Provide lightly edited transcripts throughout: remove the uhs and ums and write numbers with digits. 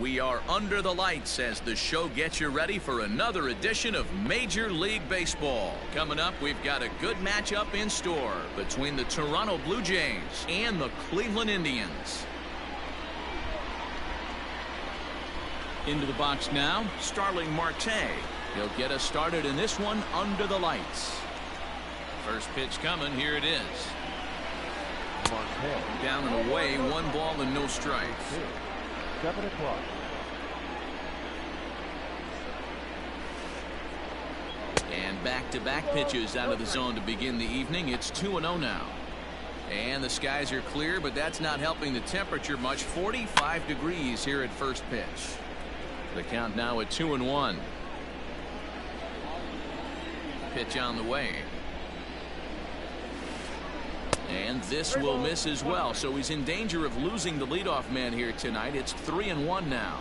We are under the lights as the show gets you ready for another edition of Major League Baseball. Coming up, we've got a good matchup in store between the Toronto Blue Jays and the Cleveland Indians. Into the box now, Starling Marte. He'll get us started in this one under the lights. First pitch coming, here it is. Down and away, 1 ball and no strikes. 7 o'clock. And back-to-back pitches out of the zone to begin the evening. It's 2-0 now. And the skies are clear, but that's not helping the temperature much. 45 degrees here at first pitch. The count now at 2-1. Pitch on the way. And this will miss as well, so he's in danger of losing the leadoff man here tonight. It's 3-1 now.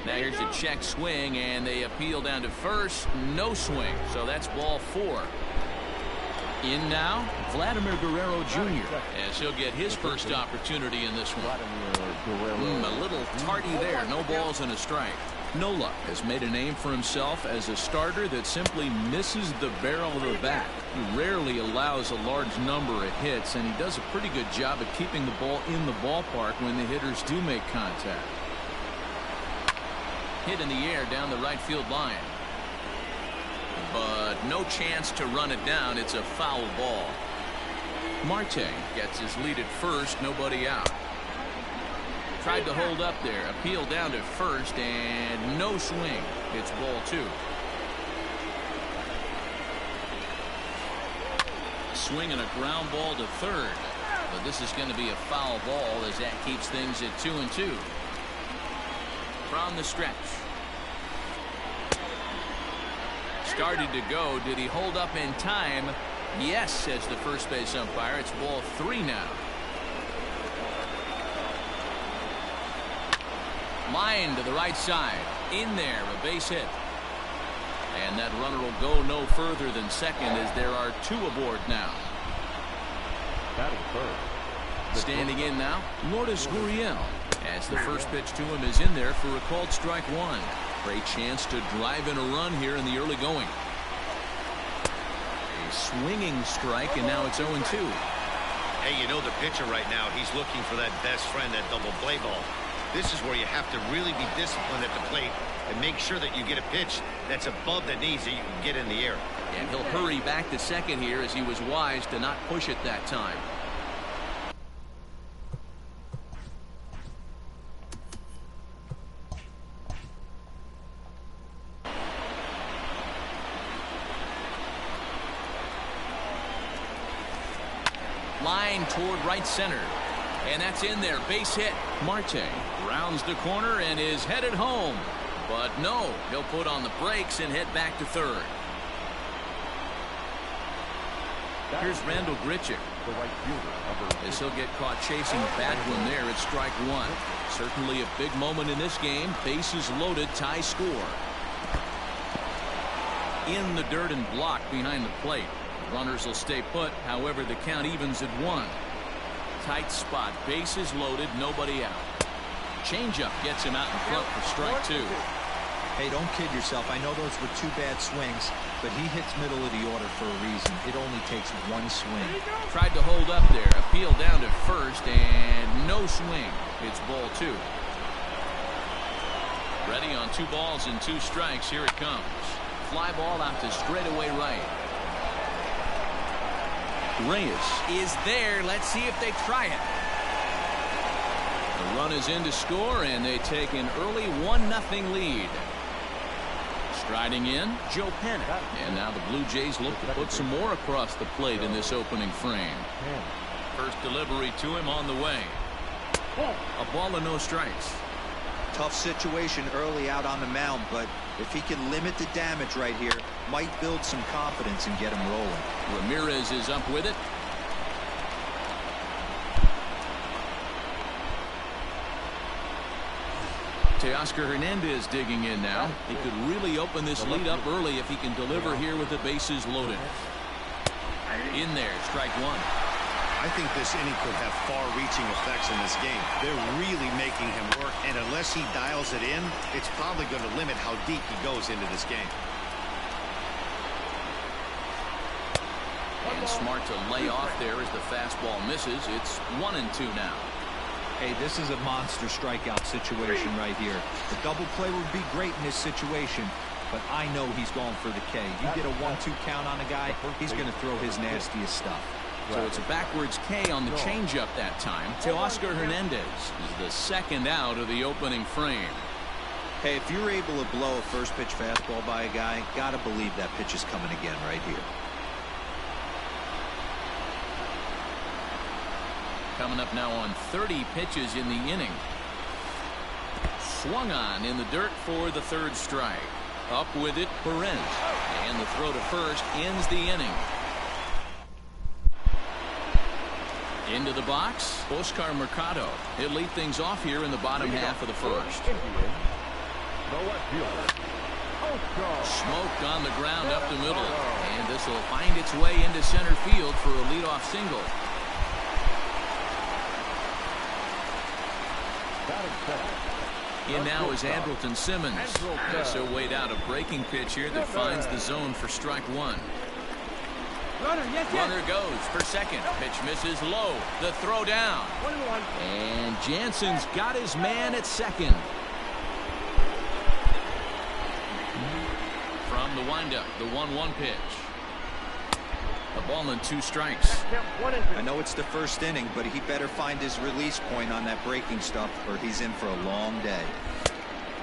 Now here's a check swing, and they appeal down to first. No swing, so that's ball 4. In now, Vladimir Guerrero Jr. as he'll get his first opportunity in this one. A little tardy there. No balls and a strike. Nola has made a name for himself as a starter that simply misses the barrel of the bat. He rarely allows a large number of hits, and he does a pretty good job at keeping the ball in the ballpark when the hitters do make contact. Hit in the air down the right field line. But no chance to run it down. It's a foul ball. Marte gets his lead at first, nobody out. Tried to hold up there, appeal down to first, and no swing. It's ball 2. Swing and a ground ball to third, but this is going to be a foul ball as that keeps things at 2-2. From the stretch. Started to go. Did he hold up in time? Yes, says the first base umpire. It's ball 3 now. Line to the right side. In there, a base hit. And that runner will go no further than second as there are 2 aboard now. Batting first. Standing in now, Lourdes Gurriel. As the first pitch to him is in there for a called strike 1. Great chance to drive in a run here in the early going. A swinging strike, and now it's 0-2. Hey, you know the pitcher right now, he's looking for that best friend, that double play ball. This is where you have to really be disciplined at the plate and make sure that you get a pitch that's above the knees that you can get in the air. And he'll hurry back to second here as he was wise to not push it that time. Line toward right center. And that's in there. Base hit. Marte rounds the corner and is headed home. But no, he'll put on the brakes and head back to third. Here's Randall Grichuk. As he'll get caught chasing that one there at strike 1. Certainly a big moment in this game. Bases loaded, tie score. In the dirt and blocked behind the plate. Runners will stay put. However, the count evens at 1. Tight spot. Bases loaded. Nobody out. Changeup gets him out in front for strike 2. Hey, don't kid yourself. I know those were 2 bad swings, but he hits middle of the order for a reason. It only takes 1 swing. Tried to hold up there. Appeal down to first, and no swing. It's ball 2. Ready on 2 balls and 2 strikes. Here it comes. Fly ball out to straightaway right. Reyes is there. Let's see if they try it. The run is in to score, and they take an early 1-0 lead. Striding in, Joe Pennant. And now the Blue Jays look to put some more across the plate in this opening frame. First delivery to him on the way. A ball and no strikes. Tough situation early out on the mound, but if he can limit the damage right here, might build some confidence and get him rolling. Ramirez is up with it. Teoscar Hernandez digging in now. He could really open this lead up early if he can deliver here with the bases loaded. In there, strike 1. I think this inning could have far-reaching effects in this game. They're really making him work, and unless he dials it in, it's probably going to limit how deep he goes into this game. And smart to lay off there as the fastball misses. It's 1-2 now. Hey, this is a monster strikeout situation right here. The double play would be great in this situation, but I know he's going for the K. You get a 1-2 count on a guy, he's going to throw his nastiest stuff. So it's a backwards K on the changeup that time to Oscar Hernandez. Is the second out of the opening frame. Hey, if you're able to blow a first pitch fastball by a guy, gotta believe that pitch is coming again right here. Coming up now on 30 pitches in the inning. Swung on in the dirt for the third strike. Up with it, Perez. And the throw to first ends the inning. Into the box, Oscar Mercado. He'll lead things off here in the bottom half of the first. Smoked on the ground up the middle. And this will find its way into center field for a leadoff single. In now is Andrelton Simmons. So weighed out a breaking pitch here that finds the zone for strike one. Runner goes for second. Pitch misses low. The throw down. And Jansen's got his man at second. From the windup, the 1-1 pitch. A ball and 2 strikes. I know it's the first inning, but he better find his release point on that breaking stuff or he's in for a long day.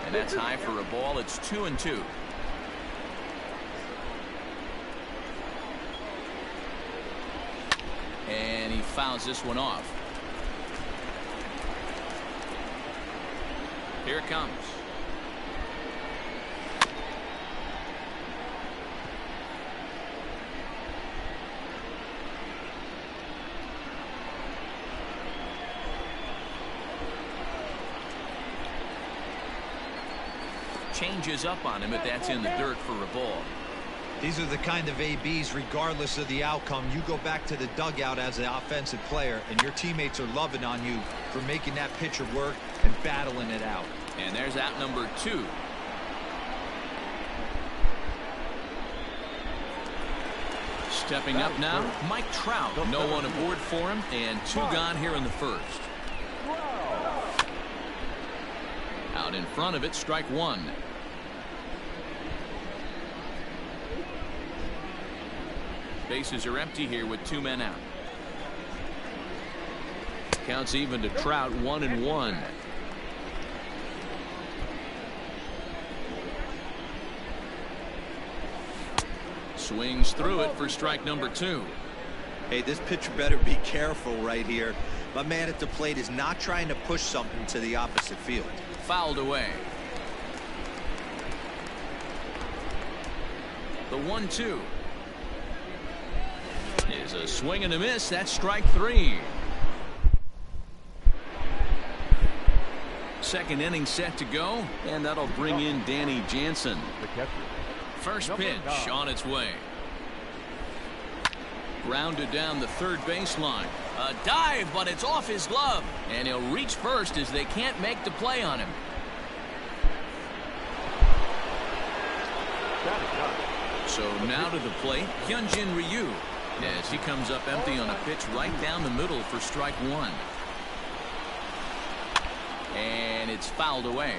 And that's high for a ball. It's 2-2. And he fouls this one off. Here it comes. Changes up on him, but that's in the dirt for a ball. These are the kind of ABs, regardless of the outcome, you go back to the dugout as an offensive player, and your teammates are loving on you for making that pitcher work and battling it out. And there's out number 2. Stepping up now, Mike Trout. No one aboard for him, and 2 gone here in the first. Out in front of it, strike 1. Bases are empty here with 2 men out. Counts even to Trout, 1-1. Swings through it for strike number 2. Hey, this pitcher better be careful right here. My man at the plate is not trying to push something to the opposite field. Fouled away. The 1-2 is a swing and a miss. That's strike 3. Second inning set to go, and that'll bring in Danny Jansen. First pitch on its way. Grounded down the third baseline. A dive, but it's off his glove. And he'll reach first as they can't make the play on him. So now to the plate, Hyunjin Ryu, as he comes up empty on a pitch right down the middle for strike 1. And it's fouled away.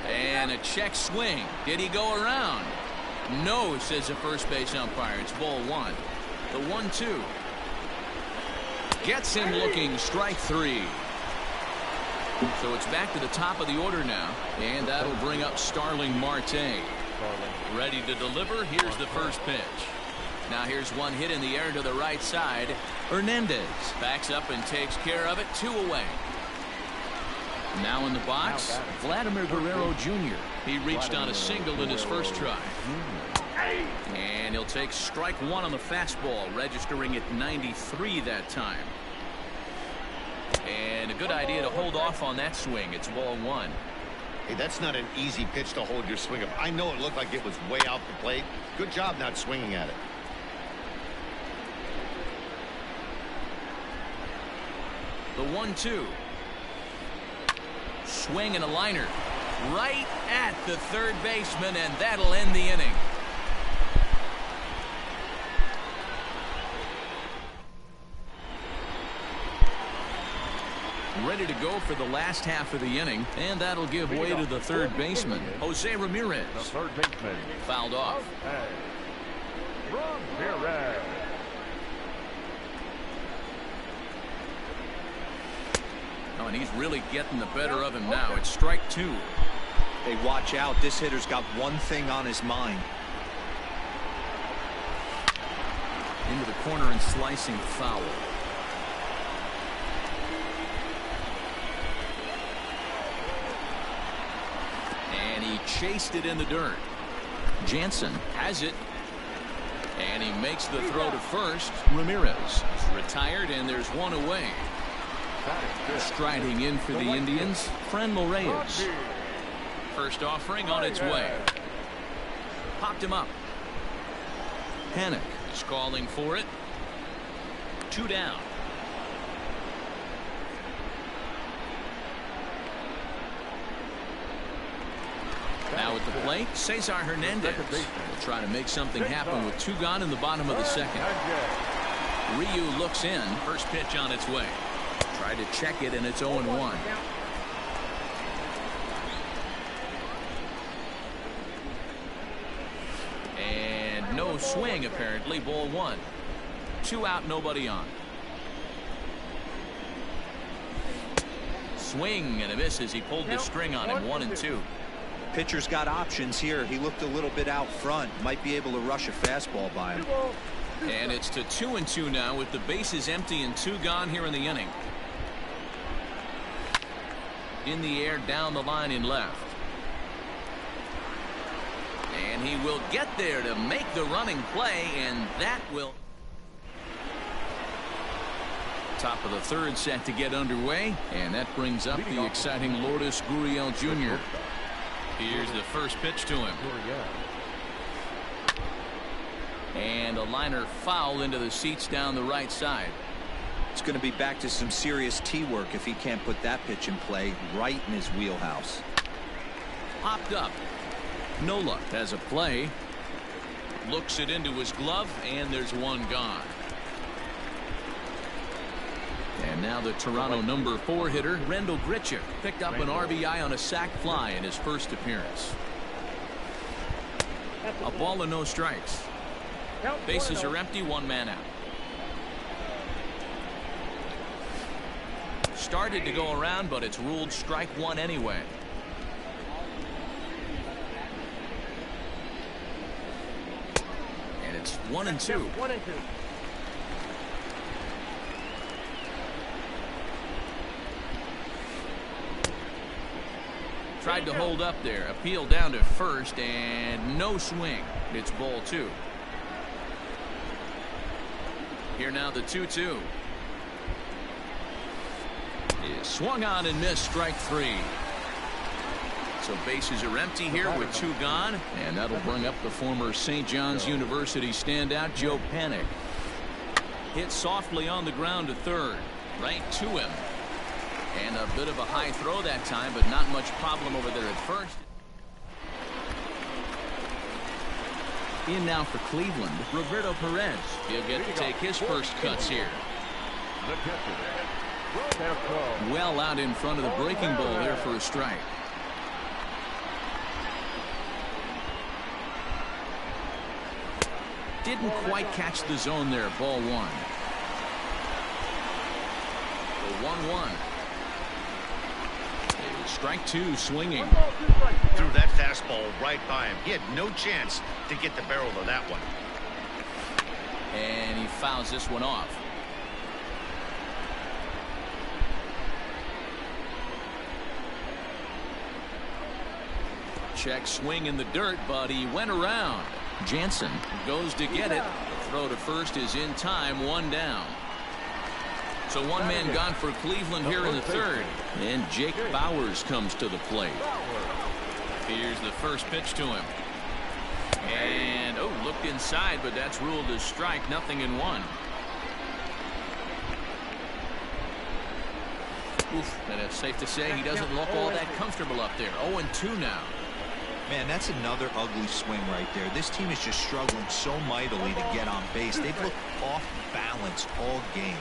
And a check swing. Did he go around? No, says the first base umpire. It's ball 1. The 1-2 gets him looking. Strike 3. So it's back to the top of the order now, and that'll bring up Starling Marte. Ready to deliver. Here's the first pitch. Now here's one hit in the air to the right side. Hernandez backs up and takes care of it. 2 away. Now in the box, Vladimir Guerrero Jr. He reached on a single in his first try. And he'll take strike 1 on the fastball, registering at 93 that time. And a good idea to hold off on that swing. It's ball 1. Hey, that's not an easy pitch to hold your swing up. I know it looked like it was way out the plate. Good job not swinging at it. The 1-2. Swing and a liner. Right at the third baseman, and that'll end the inning. Ready to go for the last half of the inning, and that'll give way to the third baseman, Jose Ramirez. The third baseman. Fouled off. Ramirez. Oh, and he's really getting the better of him now. It's strike 2. Hey, watch out. This hitter's got one thing on his mind. Into the corner and slicing foul. And he chased it in the dirt. Jansen has it. And he makes the throw to first. Ramirez is retired, and there's one away. Striding in for the Indians, Franmil Reyes. First offering on its way. Popped him up. Panic is calling for it. 2 down. Now at the plate, Cesar Hernandez will try to make something happen with 2 gone in the bottom of the second. Ryu looks in. First pitch on its way. Tried to check it, and it's 0-1. And no swing, apparently. Ball 1. 2 out, nobody on. Swing and a miss as he pulled the string on him. 1-2. Pitcher's got options here. He looked a little bit out front. Might be able to rush a fastball by him. And it's to 2-2 now with the bases empty and 2 gone here in the inning. In the air, down the line in left. And he will get there to make the running play, and that will. Top of the third set to get underway, and that brings up the exciting Lourdes Gurriel Jr. Here's the first pitch to him. And a liner foul into the seats down the right side. It's going to be back to some serious tee work if he can't put that pitch in play right in his wheelhouse. Popped up. Nola has a play. Looks it into his glove, and there's 1 gone. And now the Toronto number 4 hitter, Rendell Grichuk, picked up an RBI on a sac fly in his first appearance. A ball and no strikes. Bases are empty, 1 man out. Started to go around, but it's ruled strike 1 anyway. And it's 1-2. Tried to hold up there. Appeal down to first, and no swing. It's ball 2. Here now the 2-2. Is swung on and missed, strike 3. So bases are empty here with 2 gone, and that'll bring up the former St. John's University standout Joe Panic. Hit softly on the ground to third, right to him. And a bit of a high throw that time, but not much problem over there at first. In now for Cleveland, Roberto Perez. He'll get to take his first cuts here. Well out in front of the breaking ball there for a strike. Didn't quite catch the zone there. Ball 1. The 1-1. Strike 2, swinging. Threw that fastball right by him. He had no chance to get the barrel of that one. And he fouls this one off. Check swing in the dirt, but he went around. Jansen goes to get it. The throw to first is in time, 1 down. So 1 man gone for Cleveland here in the third. And Jake Bauers comes to the plate. Here's the first pitch to him. And, oh, looked inside, but that's ruled as strike. 0-1. Oof, and it's safe to say he doesn't look all that comfortable up there. 0-2 now. Man, that's another ugly swing right there. This team is just struggling so mightily to get on base. They've looked off balance all game.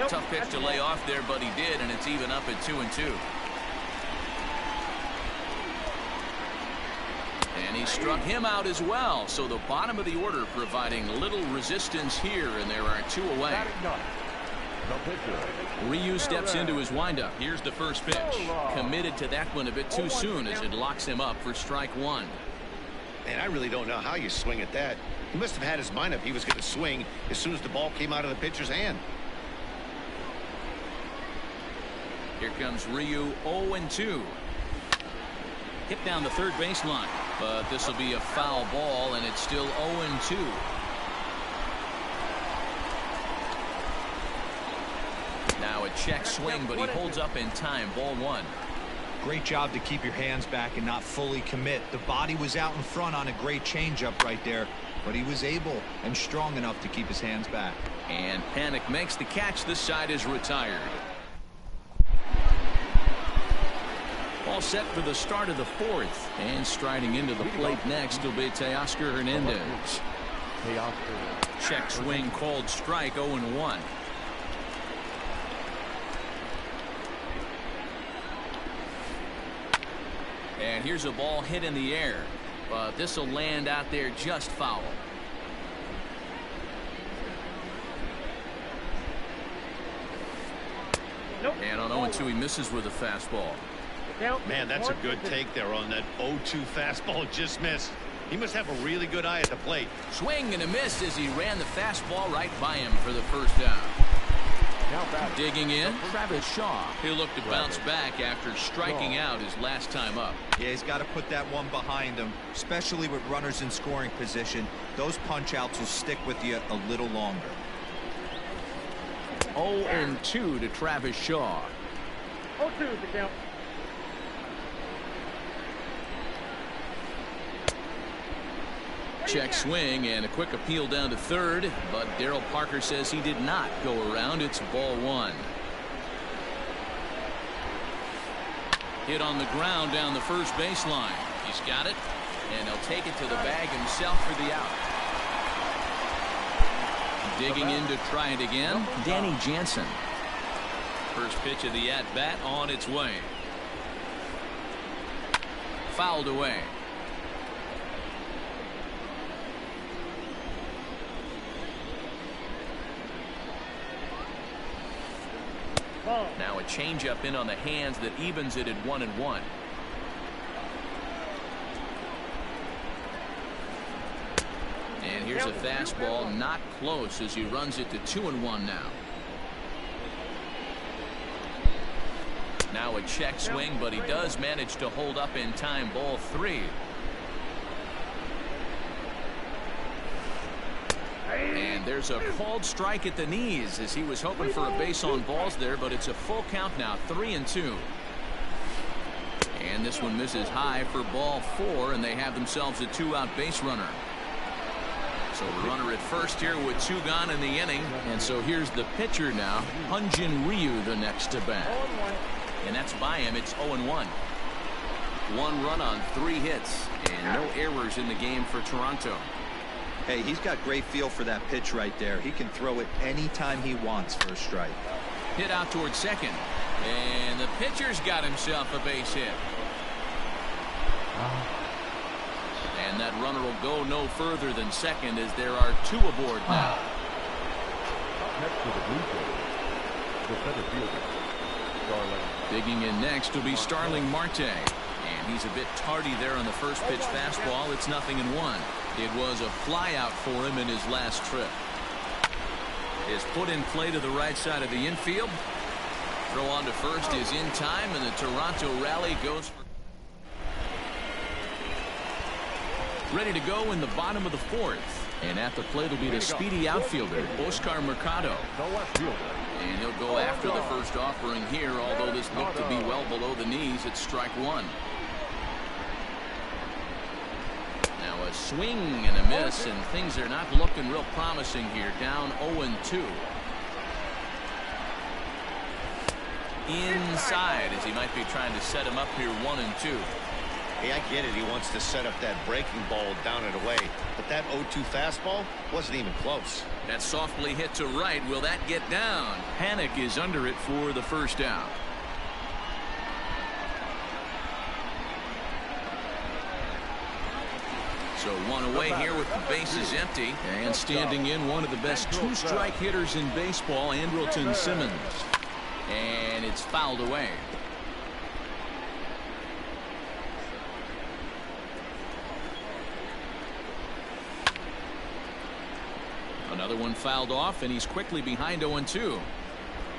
Tough pitch to lay off there, but he did, and it's even up at 2-2. And he struck him out as well. So the bottom of the order providing little resistance here, and there are 2 away. Ryu steps into his windup. Here's the first pitch. Committed to that one a bit too soon as it locks him up for strike 1. And I really don't know how you swing at that. He must have had his mind up he was going to swing as soon as the ball came out of the pitcher's hand. Here comes Ryu. 0-2. Hit down the third baseline, but this will be a foul ball, and it's still 0-2. Now a check swing, but he holds up in time. Ball 1. Great job to keep your hands back and not fully commit. The body was out in front on a great changeup right there, but he was able and strong enough to keep his hands back. And Panic makes the catch. This side is retired. All set for the start of the 4th. And striding into the plate next will be Teoscar Hernandez. Check swing called strike. 0-1. And here's a ball hit in the air, but this will land out there just foul. And on 0-2 he misses with a fastball. Man, that's a good take there on that 0-2 fastball. Just missed. He must have a really good eye at the plate. Swing and a miss as he ran the fastball right by him for the first down. Digging in, Travis Shaw. He'll look to bounce back after striking out his last time up. Yeah, he's got to put that one behind him, especially with runners in scoring position. Those punch outs will stick with you a little longer. 0-2 to Travis Shaw. 0-2 to count. Check swing and a quick appeal down to third, but Darryl Parker says he did not go around. It's ball 1. Hit on the ground down the first baseline. He's got it, and he'll take it to the bag himself for the out. Digging in to try it again, Danny Jansen. First pitch of the at-bat on its way. Fouled away. Now a changeup in on the hands that evens it at 1-1. And here's a fastball not close as he runs it to 2-1 now. Now a check swing, but he does manage to hold up in time. Ball 3. And there's a called strike at the knees as he was hoping for a base on balls there, but it's a full count now. 3-2. And this one misses high for ball 4, and they have themselves a 2-out base runner. So the runner at first here with 2 gone in the inning. And so here's the pitcher now, Hyun-Jin Ryu, the next to bat. And that's by him. It's 0-1. 1 run on 3 hits and no errors in the game for Toronto. Hey, he's got great feel for that pitch right there. He can throw it anytime he wants for a strike. Hit out towards second, and the pitcher's got himself a base hit. And that runner will go no further than second as there are 2 aboard now. Next to the blue field, the center fielder, Starling. Digging in next will be Starling Marte. And he's a bit tardy there on the first pitch fastball. It's 0-1. It was a fly out for him in his last trip. Is put in play to the right side of the infield. Throw on to first is in time, and the Toronto rally goes for. Ready to go in the bottom of the 4th. And at the plate will be the speedy outfielder, Oscar Mercado. The left fielder. And he'll go after the first offering here, although this looked to be well below the knees. It's strike one. Now a swing and a miss, and things are not looking real promising here. Down 0-2. Inside, as he might be trying to set him up here 1-2. Hey, I get it. He wants to set up that breaking ball down and away. But that 0-2 fastball wasn't even close. That's softly hit to right. Will that get down? Panic is under it for the first out. So one away here with the bases empty. And standing in, one of the best two-strike hitters in baseball, Andrelton Simmons. And it's fouled away. Another one fouled off, and he's quickly behind 0-2.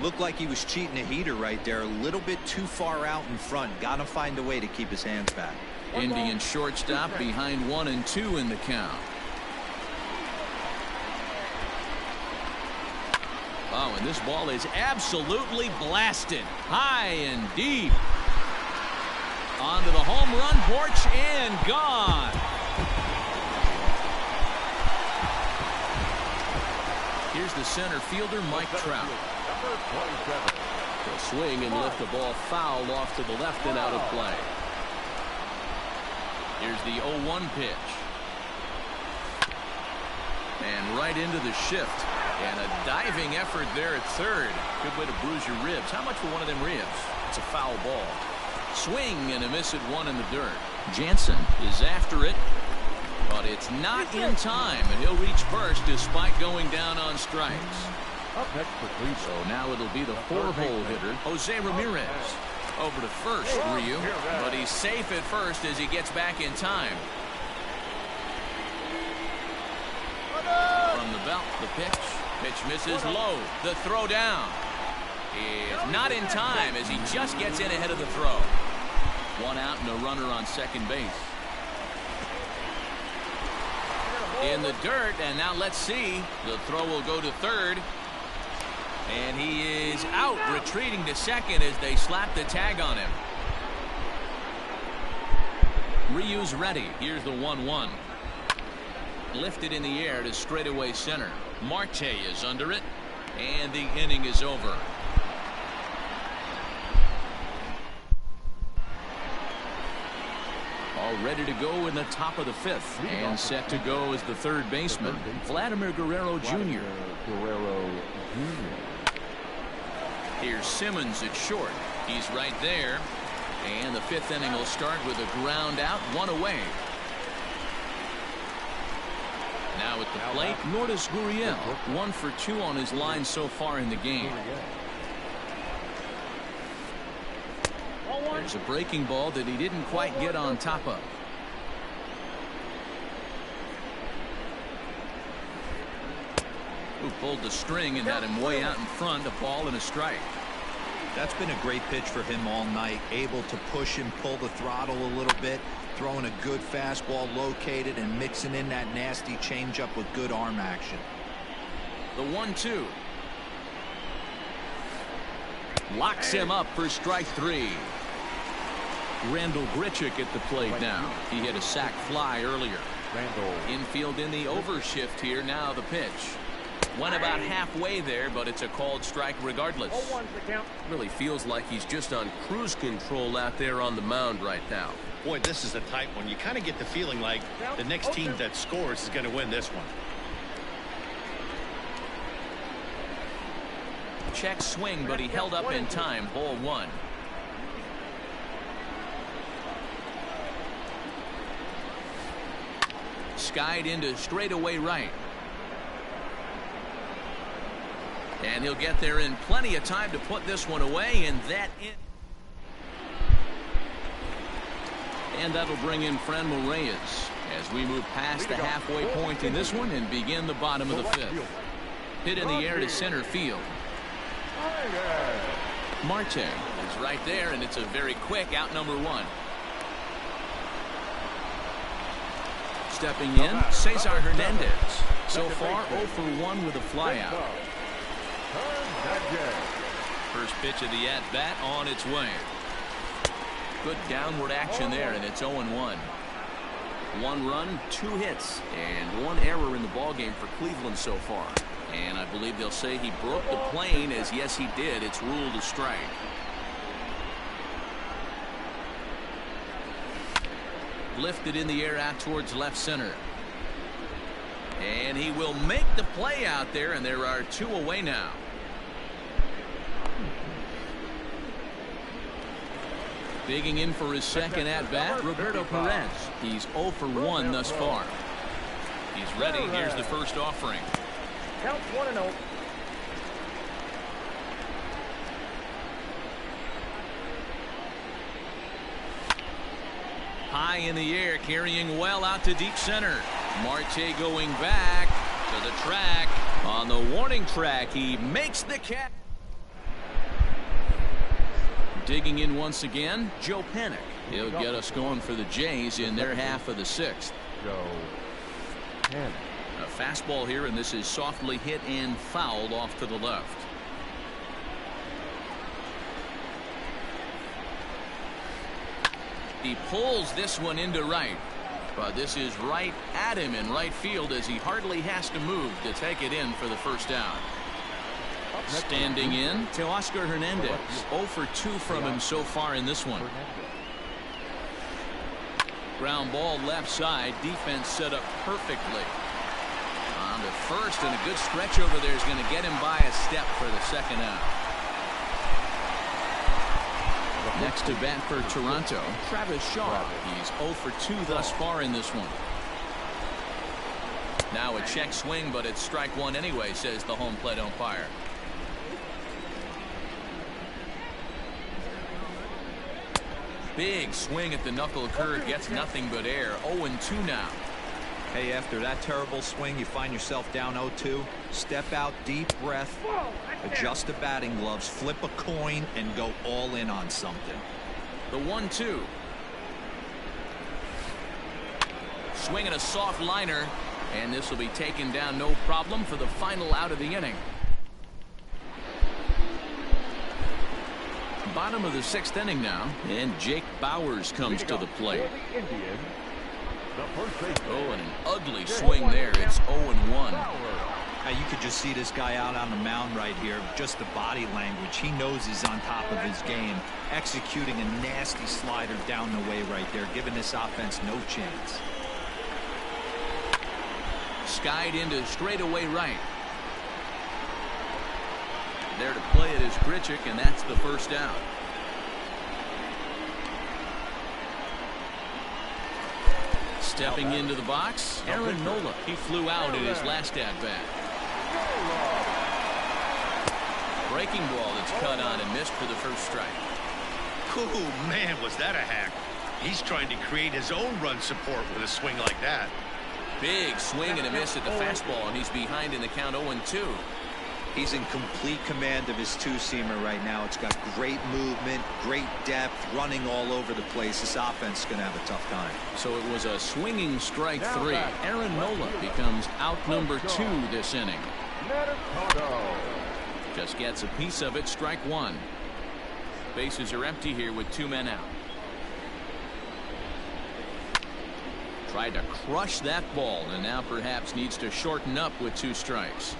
Looked like he was cheating a heater right there. A little bit too far out in front. Got to find a way to keep his hands back. Indian shortstop behind 1-2 in the count. Oh, and this ball is absolutely blasted. High and deep. Onto the home run porch and gone. Here's the center fielder, Mike Trout. He'll swing and lift the ball foul off to the left and out of play. Here's the 0-1 pitch. And right into the shift. And a diving effort there at third. Good way to bruise your ribs. How much for one of them ribs? It's a foul ball. Swing and a miss at one in the dirt. Jansen is after it. But it's not in time, and he'll reach first despite going down on strikes. So now it'll be the four-hole hitter, Jose Ramirez. Over to first, Ryu. But he's safe at first as he gets back in time. From the belt, the pitch. Pitch misses low. The throw down is not in time as he just gets in ahead of the throw. One out and a runner on second base. In the dirt, and now let's see. The throw will go to third. And he is out, retreating to second as they slap the tag on him. Ryu's ready. Here's the 1-1. Lifted in the air to straightaway center. Marte is under it, and the inning is over. All ready to go in the top of the fifth, and set to go is the third baseman, Vladimir Guerrero Jr. Here's Simmons at short. He's right there, and the fifth inning will start with a ground out, one away. Now at the plate, Lourdes Gurriel, 1 for 2 on his line so far in the game. There's a breaking ball that he didn't quite get on top of. Who pulled the string and had him way out in front, a ball and a strike. That's been a great pitch for him all night. Able to push and pull the throttle a little bit. Throwing a good fastball located and mixing in that nasty changeup with good arm action. The 1-2. Locks him up for strike three. Randall Grichuk at the plate now. He hit a sac fly earlier. Infield in the overshift here. Now the pitch. Went about halfway there, but it's a called strike regardless. Really feels like he's just on cruise control out there on the mound right now. Boy, this is a tight one. You kind of get the feeling like the next team that scores is going to win this one. Check swing, but he held up in time. Ball one. Skied into straightaway right. And he'll get there in plenty of time to put this one away, and that'll bring in Franmil Reyes as we move past the halfway point in this one and begin the bottom of the fifth. Hit in the air to center field. Marte is right there, and it's a very quick out number one. Stepping in, Cesar Hernandez. So far 0 for 1 with a flyout. First pitch of the at-bat on its way. Good downward action there, and it's 0-1. 1 run, 2 hits, and 1 error in the ballgame for Cleveland so far. And I believe they'll say he broke the plane, as yes he did. It's ruled a strike. Lifted in the air out towards left center. And he will make the play out there, and there are 2 away now. Digging in for his second at-bat, Roberto Perez. He's 0 for 1 thus far. He's ready. Here's the first offering. Count 1-0. High in the air, carrying well out to deep center. Marte going back to the track. On the warning track, he makes the catch. Digging in once again, Joe Panik. He'll get us going for the Jays in their half of the 6th. Joe Panik. A fastball here, and this is softly hit and fouled off to the left. He pulls this one into right, but this is right at him in right field as he hardly has to move to take it in for the first out. Standing in to Oscar Hernandez. 0 for 2 from him so far in this one. Ground ball left side. Defense set up perfectly. On to first, and a good stretch over there is going to get him by a step for the second out. Next to bat for Toronto, Travis Shaw. He's 0 for 2 thus far in this one. Now a check swing, but it's strike 1 anyway, says the home plate umpire. Big swing at the knuckle curve, gets nothing but air. 0-2 now. Hey, after that terrible swing, you find yourself down 0-2. Step out, deep breath, adjust the batting gloves, flip a coin, and go all in on something. The 1-2. Swinging a soft liner, and this will be taken down no problem for the final out of the inning. Bottom of the 6th inning now, and Jake Bauers comes to the plate. Oh, and an ugly swing there. It's 0-1. Now you could just see this guy out on the mound right here. Just the body language. He knows he's on top of his game. Executing a nasty slider down the way right there, giving this offense no chance. Skied into straightaway right. There to play it is Grichuk, and that's the first out. Stepping into the box, Aaron Nola. He flew out in his last at-bat. Breaking ball that's cut on and missed for the first strike. Oh, man, was that a hack. He's trying to create his own run support with a swing like that. Big swing and a miss at the fastball, and he's behind in the count 0-2. He's in complete command of his two-seamer right now. It's got great movement, great depth, running all over the place. This offense is going to have a tough time. So it was a swinging strike 3. Aaron Nola becomes out number 2 this inning. Just gets a piece of it, strike 1. Bases are empty here with 2 men out. Tried to crush that ball, and now perhaps needs to shorten up with 2 strikes.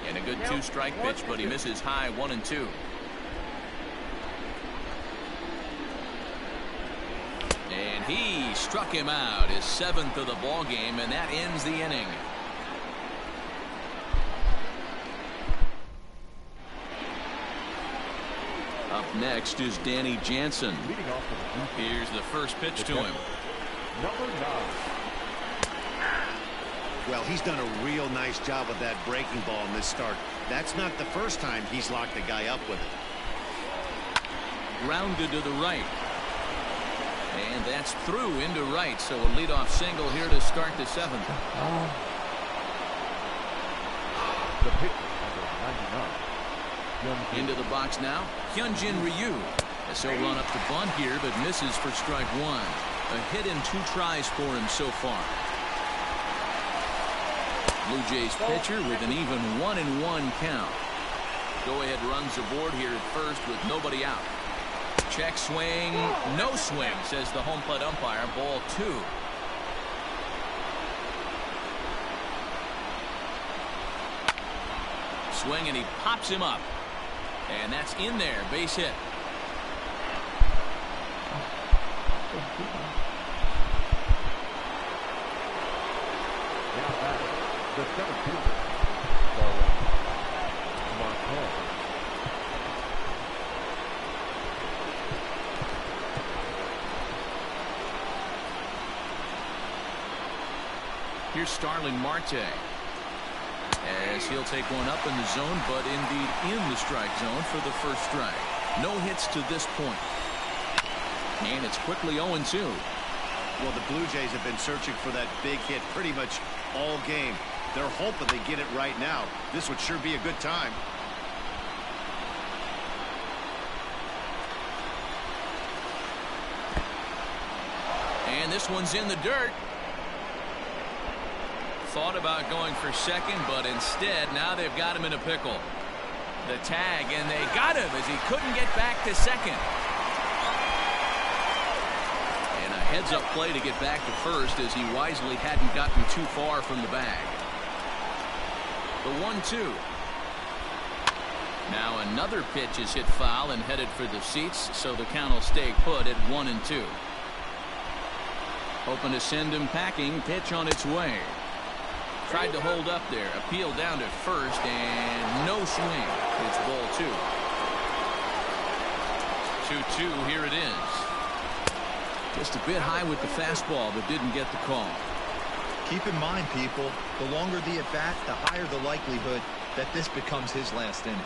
And a good 2-strike pitch, but he misses high 1-2. And he struck him out, his 7th of the ball game, and that ends the inning. Up next is Danny Jansen. Here's the first pitch to him. Number 9. Well, he's done a real nice job with that breaking ball in this start. That's not the first time he's locked the guy up with it. Grounded to the right. And that's through into right. So a leadoff single here to start the 7th. The pitcher, number 99. Into the box now, Hyunjin Ryu. As he'll run up the bunt here, but misses for strike 1. A hit in 2 tries for him so far. Blue Jays pitcher with an even 1-1 count. Go-ahead runs aboard here at first with nobody out. Check swing, no swing, says the home plate umpire. Ball 2. Swing, and he pops him up. And that's in there. Base hit. Now batting, the center fielder, Marquez. Here's Starling Marte, as he'll take one up in the zone, but indeed in the strike zone for the first strike. No hits to this point. And it's quickly 0-2. Well, the Blue Jays have been searching for that big hit pretty much all game. They're hoping they get it right now. This would sure be a good time. And this one's in the dirt. Thought about going for second, but instead now they've got him in a pickle. The tag, and they got him as he couldn't get back to second. And a heads-up play to get back to first, as he wisely hadn't gotten too far from the bag. The 1-2. Now another pitch is hit foul and headed for the seats, so the count will stay put at 1-2. Hoping to send him packing. Pitch on its way. Tried to hold up there. Appeal down to first, and no swing. It's ball 2. 2-2. Here it is. Just a bit high with the fastball, but didn't get the call. Keep in mind, people, the longer the at-bat, the higher the likelihood that this becomes his last inning.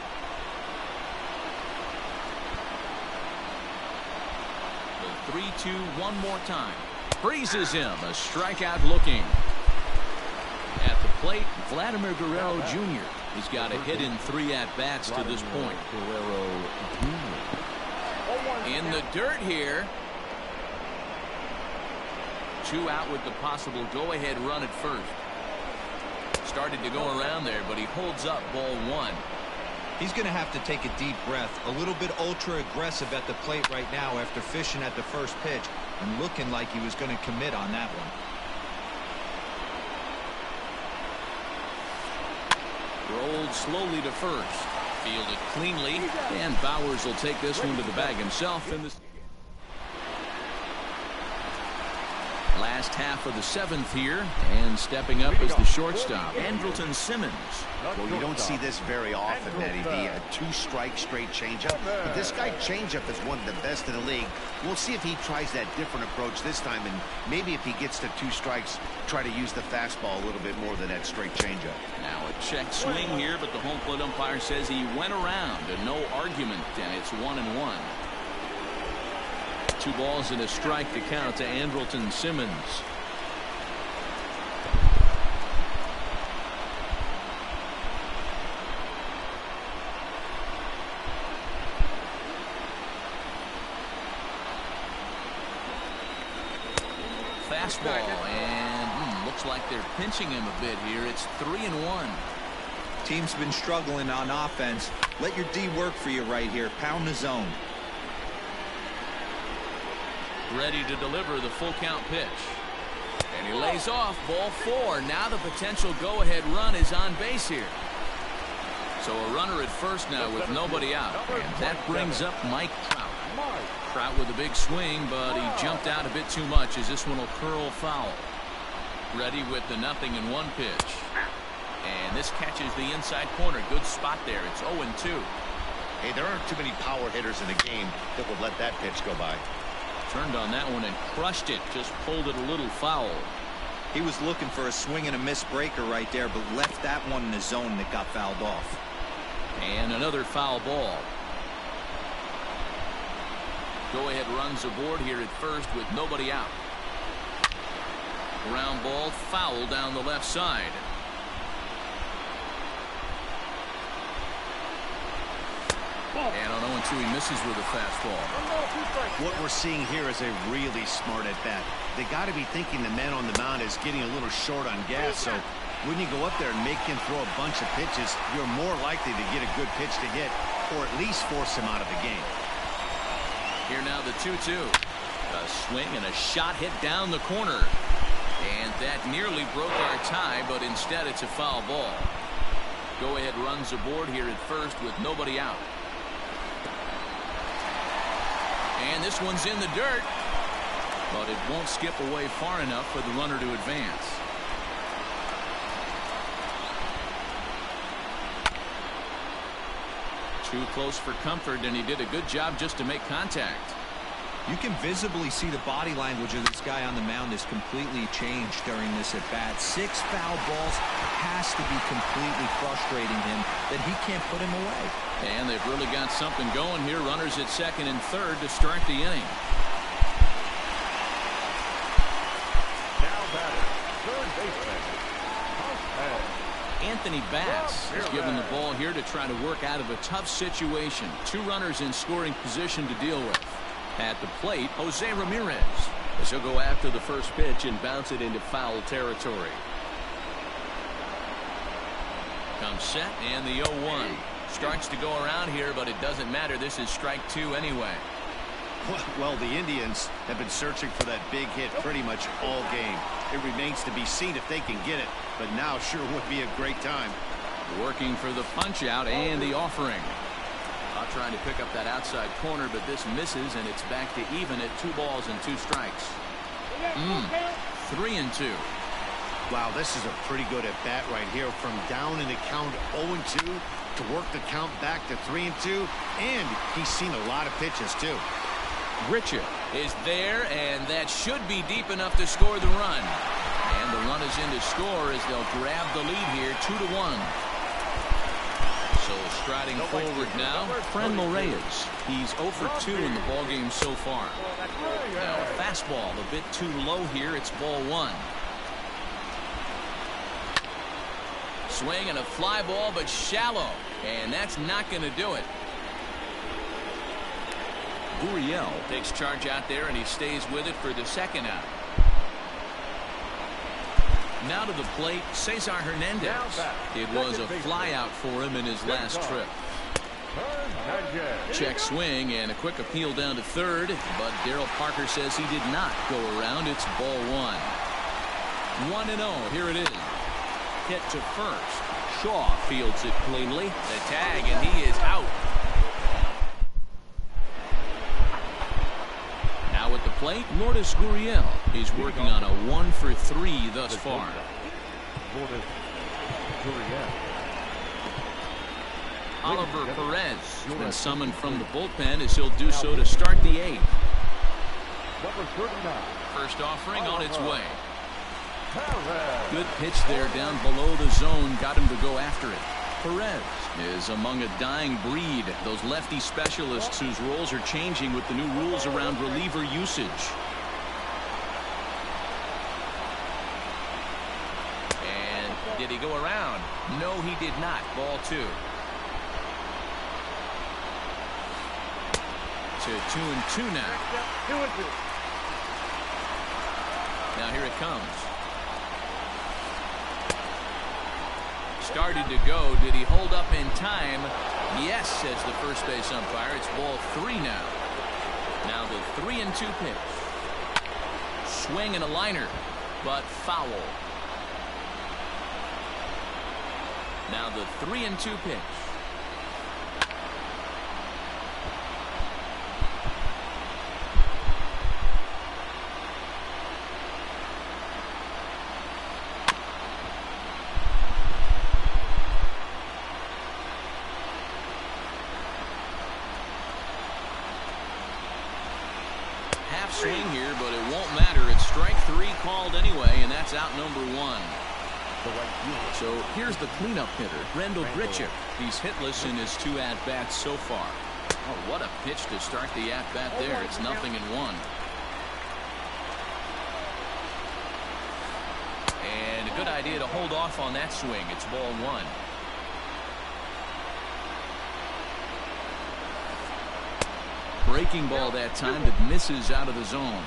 The 3-2 one more time. Freezes him. A strikeout looking. At the plate, Vladimir Guerrero Jr. He's got a hit in 3 at-bats to this point. Guerrero Jr. In the dirt here. 2 out with the possible go-ahead run at first. Started to go around there, but he holds up ball 1. He's going to have to take a deep breath. A little bit ultra-aggressive at the plate right now after fishing at the first pitch and looking like he was going to commit on that one. Rolled slowly to first. Fielded cleanly. And Bowers will take this one to the bag himself in this. Last half of the 7th here, and stepping up is the shortstop, Andrelton Simmons. Well, you don't see this very often, Eddie. The 2-strike straight changeup. But this guy changeup is one of the best in the league. We'll see if he tries that different approach this time, and maybe if he gets to 2 strikes, try to use the fastball a little bit more than that straight changeup. Now a check swing here, but the home plate umpire says he went around, and no argument, and it's 1-1. 2 balls and a strike to count to Andrelton Simmons. Fastball, and looks like they're pinching him a bit here. It's 3-1. Team's been struggling on offense. Let your D work for you right here. Pound the zone. Ready to deliver the full count pitch. And he lays off ball 4. Now the potential go-ahead run is on base here. So a runner at first now with nobody out. And that brings up Mike Trout. Trout with a big swing, but he jumped out a bit too much as this one will curl foul. Ready with the 0-1 pitch. And this catches the inside corner. Good spot there. It's 0-2. Hey, there aren't too many power hitters in the game that would let that pitch go by. Turned on that one and crushed it. Just pulled it a little foul. He was looking for a swing and a miss breaker right there, but left that one in the zone that got fouled off. And another foul ball. Go-ahead runs aboard here at first with nobody out. Ground ball foul down the left side. And on 0-2, he misses with a fastball. What we're seeing here is a really smart at-bat. They got to be thinking the man on the mound is getting a little short on gas, so When you go up there and make him throw a bunch of pitches, you're more likely to get a good pitch to hit, or at least force him out of the game. Here now the 2-2. A swing and a shot hit down the corner. And that nearly broke our tie, but instead it's a foul ball. Go ahead runs aboard here at first with nobody out. And this one's in the dirt, but it won't skip away far enough for the runner to advance. Too close for comfort, and he did a good job just to make contact. You can visibly see the body language of this guy on the mound is completely changed during this at bat. 6 foul balls has to be completely frustrating him that he can't put him away. And they've really got something going here. Runners at second and third to start the inning. Now batter, third baseman, Anthony Bass is given the ball here to try to work out of a tough situation. 2 runners in scoring position to deal with. At the plate, Jose Ramirez, as he'll go after the first pitch and bounce it into foul territory. Comes set, and the 0-1 starts to go around here, but it doesn't matter. This is strike 2 anyway. Well, the Indians have been searching for that big hit pretty much all game. It remains to be seen if they can get it, but now sure would be a great time. Working for the punch out and the offering. Trying to pick up that outside corner, but this misses, and it's back to even at 2 balls and 2 strikes. 3-2. Wow, this is a pretty good at bat right here. From down in the count 0-2 to work the count back to 3-2, and he's seen a lot of pitches too. Richard is there, and that should be deep enough to score the run. And the run is in to score as they'll grab the lead here, 2-1. So striding forward now, Franmil Reyes. He's 0 for 2 in the ballgame so far. Now a fastball a bit too low here. It's ball 1. Swing and a fly ball, but shallow, and that's not going to do it. Gurriel takes charge out there, and he stays with it for the second out. Now to the plate, Cesar Hernandez. It was a fly out for him in his last trip. Check swing and a quick appeal down to third, but Darryl Parker says he did not go around. It's ball 1. 1-0. Here it is. Hit to first. Shaw fields it cleanly. The tag, and he is out. Now at the plate, Lourdes Gurriel. He's working on a 1 for 3 thus far. Oliver Perez has been summoned from the bullpen as he'll do so to start the 8th. First offering on its way. Good pitch there down below the zone. Got him to go after it. Perez is among a dying breed. Those lefty specialists whose roles are changing with the new rules around reliever usage. And did he go around? No, he did not. Ball 2. To 2-2 now. Now here it comes. Started to go. Did he hold up in time? Yes, says the first base umpire. It's ball 3 now. Now the 3-2 pitch. Swing and a liner, but foul. Now the 3-2 pitch. Swing here, but it won't matter. It's strike 3 called anyway, and that's out number 1. So here's the cleanup hitter, Randall Grichuk. He's hitless in his 2 at-bats so far. Oh, what a pitch to start the at-bat there. It's 0-1. And a good idea to hold off on that swing. It's ball 1. Breaking ball that time that misses out of the zone.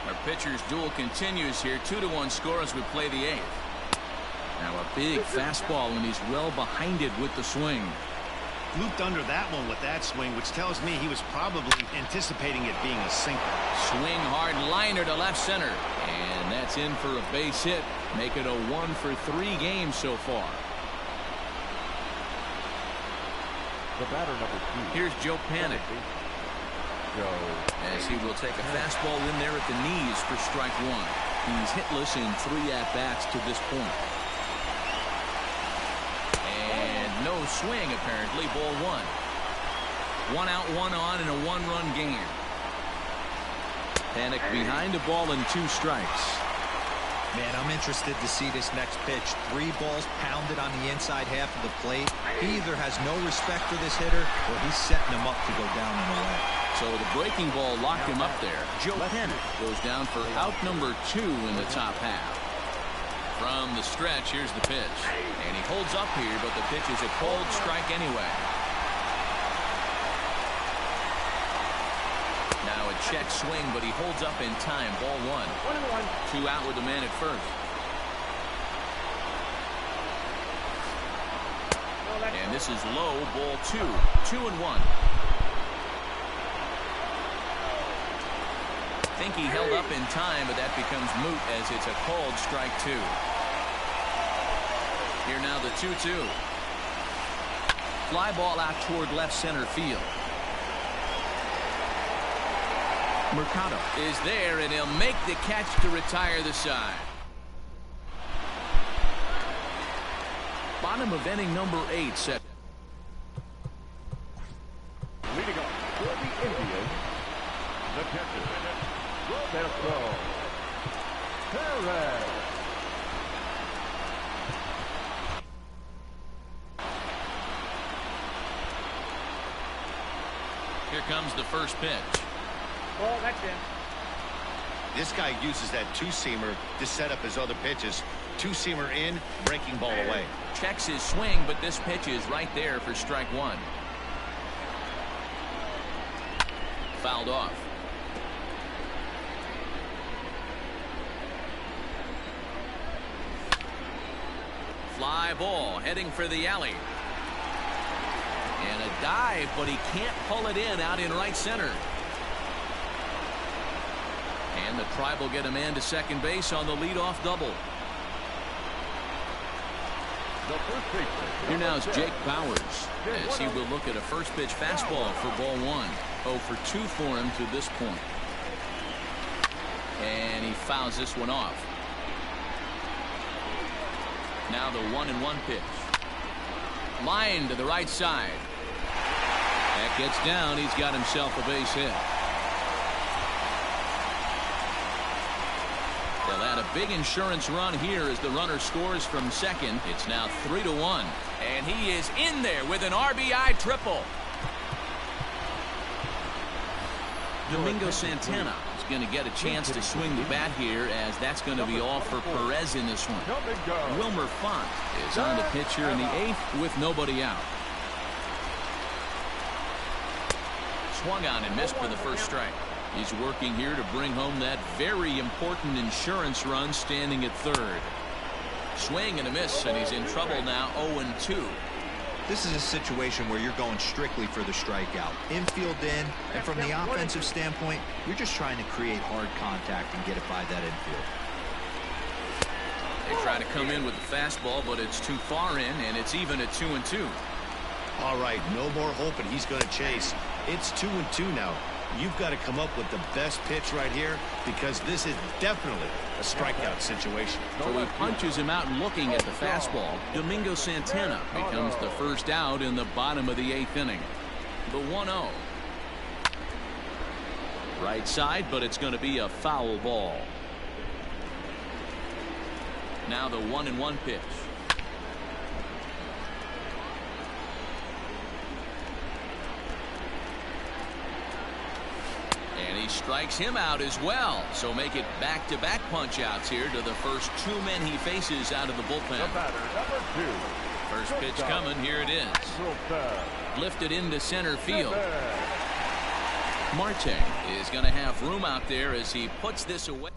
Our pitcher's duel continues here. 2-1 score as we play the 8th. Now a big fastball, and he's well behind it with the swing. Looped under that one with that swing, which tells me he was probably anticipating it being a sinker. Swing hard liner to left center. And that's in for a base hit. Make it a 1-for-3 game so far. The batter, number 2. Here's Joe Panic. As he will take a fastball in there at the knees for strike 1. He's hitless in 3 at-bats to this point. And no swing, apparently. Ball 1. 1 out, 1 on, and a 1-run game. Panic behind a ball and 2 strikes. Man, I'm interested to see this next pitch. 3 balls pounded on the inside half of the plate. He either has no respect for this hitter, or he's setting him up to go down and away. So the breaking ball locked him up there. Joe Panic goes down for out number 2 in the top half. From the stretch, here's the pitch. And he holds up here, but the pitch is a cold strike anyway. Now a check swing, but he holds up in time. Ball 1. 2 out with the man at first. And this is low. Ball 2. 2-1. Think he held up in time, but that becomes moot as it's a called strike 2. Here now the 2-2. Fly ball out toward left center field. Mercado is there, and he'll make the catch to retire the side. Bottom of inning number 8 set. Leading off for the Indians, the catcher, Roberto Perez. Here comes the first pitch. Well, that's in. This guy uses that 2-seamer to set up his other pitches. 2-seamer in, breaking ball away. Checks his swing, but this pitch is right there for strike 1. Fouled off. Fly ball heading for the alley. And a dive, but he can't pull it in out in right center. And the Tribe will get a man to second base on the leadoff double. The first baseman. Here now is Jake Bowers as he will look at a first pitch fastball for ball 1. 0 for 2 for him to this point. And he fouls this one off. Now the 1-1 pitch. Line to the right side. That gets down. He's got himself a base hit. They'll add a big insurance run here as the runner scores from second. It's now 3-1. And he is in there with an RBI triple. Domingo Santana is going to get a chance to swing the bat here, as that's going to be all for Perez in this one. Wilmer Font is on the pitch here in the 8th with nobody out. Swung on and missed for the first strike. He's working here to bring home that very important insurance run, standing at third. Swing and a miss, and he's in trouble now. 0-2. This is a situation where you're going strictly for the strikeout. Infield in, and from the offensive standpoint, you're just trying to create hard contact and get it by that infield. They try to come in with the fastball, but it's too far in, and it's even at 2-2. All right, no more hoping he's going to chase. It's 2-2 now. You've got to come up with the best pitch right here, because this is definitely a strikeout situation. So he punches him out looking at the fastball. Domingo Santana becomes the first out in the bottom of the 8th inning. The 1-0. Right side, but it's going to be a foul ball. Now the 1-1 pitch. And he strikes him out as well. So make it back-to-back punch-outs here to the first 2 men he faces out of the bullpen. The batter, number 2. First pitch coming. Here it is. Lifted into center field. Marte is going to have room out there as he puts this away.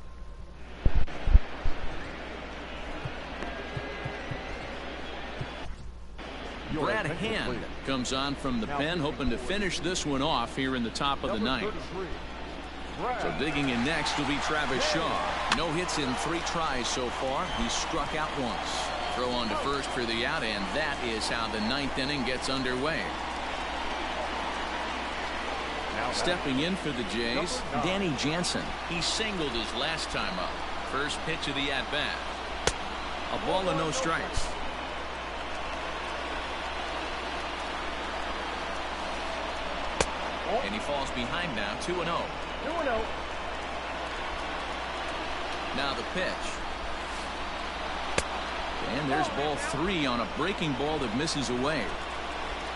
Brad Hand comes on from the pen, hoping to finish this one off here in the top of the ninth. So digging in next will be Travis Shaw. No hits in 3 tries so far. He's struck out once. Throw on to first for the out, and that is how the 9th inning gets underway. Stepping in for the Jays, Danny Jansen. He singled his last time up. First pitch of the at-bat. A ball and no strikes. And he falls behind now, 2-0. 2-0. Now the pitch. And there's ball 3 on a breaking ball that misses away.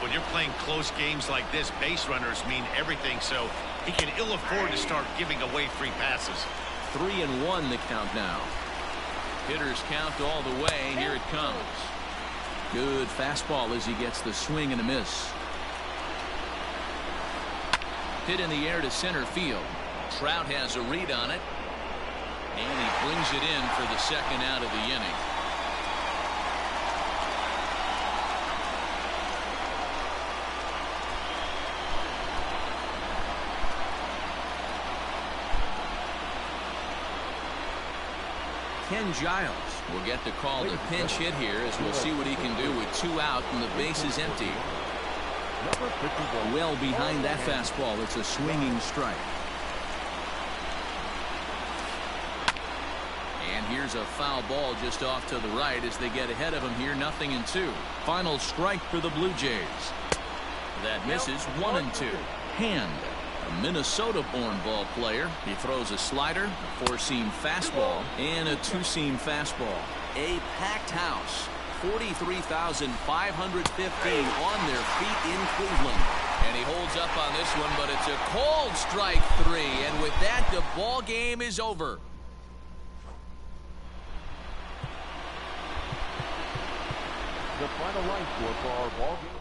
When you're playing close games like this, base runners mean everything, so he can ill afford to start giving away free passes. 3-1 the count now. Hitters count all the way. Here it comes. Good fastball as he gets the swing and a miss. Hit in the air to center field. Trout has a read on it. And he brings it in for the second out of the inning. Ken Giles will get to call the pinch hit here, as we'll see what he can do with 2 out and the base is empty. Well behind that fastball. It's a swinging strike. And here's a foul ball just off to the right as they get ahead of him here. 0-2. Final strike for the Blue Jays. That misses. 1-2. Hand, a Minnesota-born ball player. He throws a slider, a 4-seam fastball, and a 2-seam fastball. A packed house. 43,515 on their feet in Cleveland. And he holds up on this one, but it's a cold strike 3. And with that, the ball game is over. The final line score for our ball game.